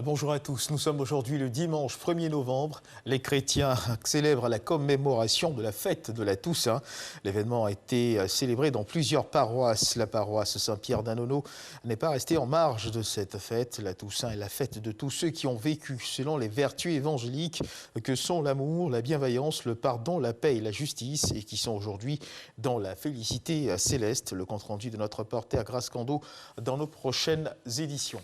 Bonjour à tous, nous sommes aujourd'hui le dimanche 1er novembre. Les chrétiens célèbrent la commémoration de la fête de la Toussaint. L'événement a été célébré dans plusieurs paroisses. La paroisse Saint-Pierre d'Anono n'est pas restée en marge de cette fête. La Toussaint est la fête de tous ceux qui ont vécu selon les vertus évangéliques que sont l'amour, la bienveillance, le pardon, la paix et la justice et qui sont aujourd'hui dans la félicité céleste. Le compte-rendu de notre reporter Grace Cando dans nos prochaines éditions.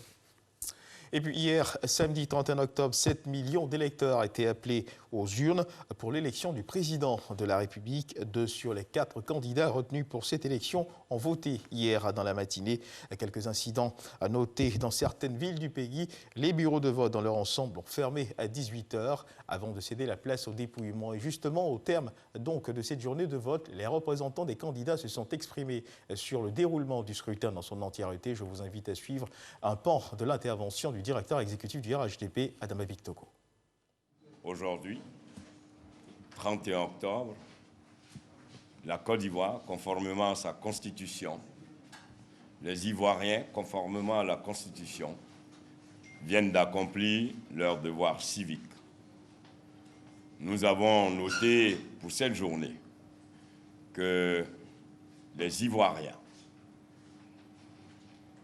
Et puis hier, samedi 31 octobre, 7 millions d'électeurs étaient appelés aux urnes pour l'élection du président de la République. 2 sur les 4 candidats retenus pour cette élection ont voté hier dans la matinée. Quelques incidents à noter dans certaines villes du pays. Les bureaux de vote dans leur ensemble ont fermé à 18 h avant de céder la place au dépouillement. Et justement, au terme donc de cette journée de vote, les représentants des candidats se sont exprimés sur le déroulement du scrutin dans son entièreté. Je vous invite à suivre un pan de l'intervention du directeur exécutif du RHDP, Adama Victoko. Aujourd'hui, 31 octobre, la Côte d'Ivoire, conformément à sa constitution, les Ivoiriens, conformément à la constitution, viennent d'accomplir leur devoir civique. Nous avons noté pour cette journée que les Ivoiriens,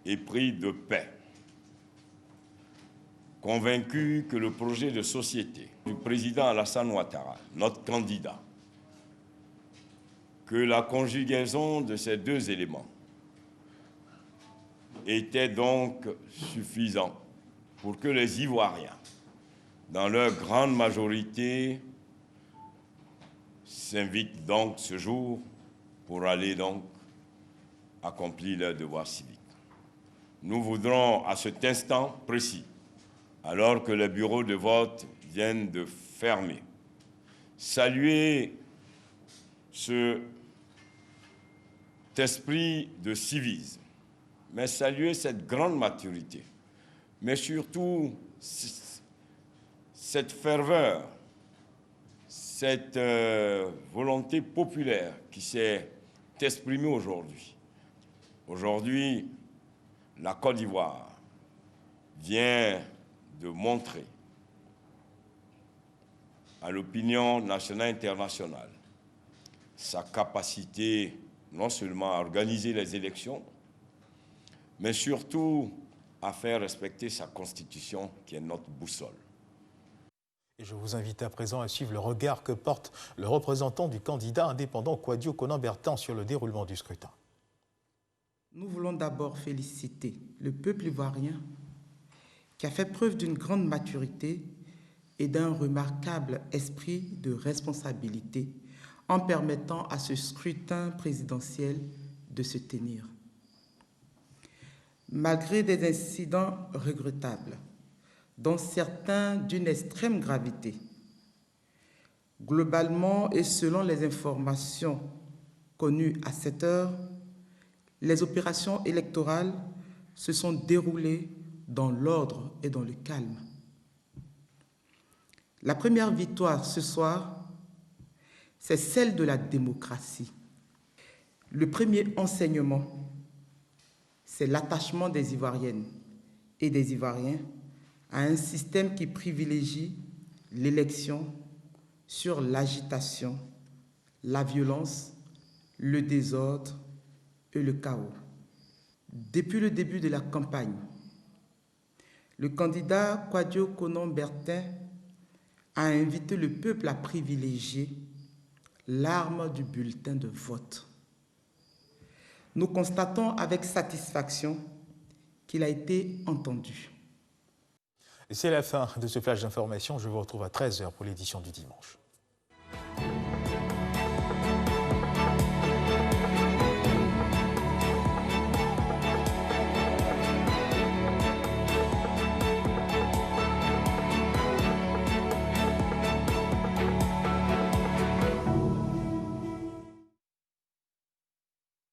épris de paix, convaincus que le projet de société du président Alassane Ouattara, notre candidat, que la conjugaison de ces deux éléments était donc suffisant pour que les Ivoiriens, dans leur grande majorité, s'invitent donc ce jour pour aller donc accomplir leur devoir civique. Nous voudrons à cet instant précis, alors que les bureaux de vote viennent de fermer, saluer cet esprit de civisme, mais saluer cette grande maturité, mais surtout cette ferveur, cette volonté populaire qui s'est exprimée aujourd'hui. Aujourd'hui, la Côte d'Ivoire vient de montrer à l'opinion nationale et internationale sa capacité non seulement à organiser les élections, mais surtout à faire respecter sa constitution qui est notre boussole. Et je vous invite à présent à suivre le regard que porte le représentant du candidat indépendant Kouadio Konan-Bertin sur le déroulement du scrutin. Nous voulons d'abord féliciter le peuple ivoirien qui a fait preuve d'une grande maturité et d'un remarquable esprit de responsabilité en permettant à ce scrutin présidentiel de se tenir. Malgré des incidents regrettables, dont certains d'une extrême gravité, globalement et selon les informations connues à cette heure, les opérations électorales se sont déroulées dans l'ordre et dans le calme. La première victoire ce soir, c'est celle de la démocratie. Le premier enseignement, c'est l'attachement des Ivoiriennes et des Ivoiriens à un système qui privilégie l'élection sur l'agitation, la violence, le désordre et le chaos. Depuis le début de la campagne, le candidat Kouadio Konan-Bertin a invité le peuple à privilégier l'arme du bulletin de vote. Nous constatons avec satisfaction qu'il a été entendu. C'est la fin de ce flash d'information. Je vous retrouve à 13 h pour l'édition du dimanche.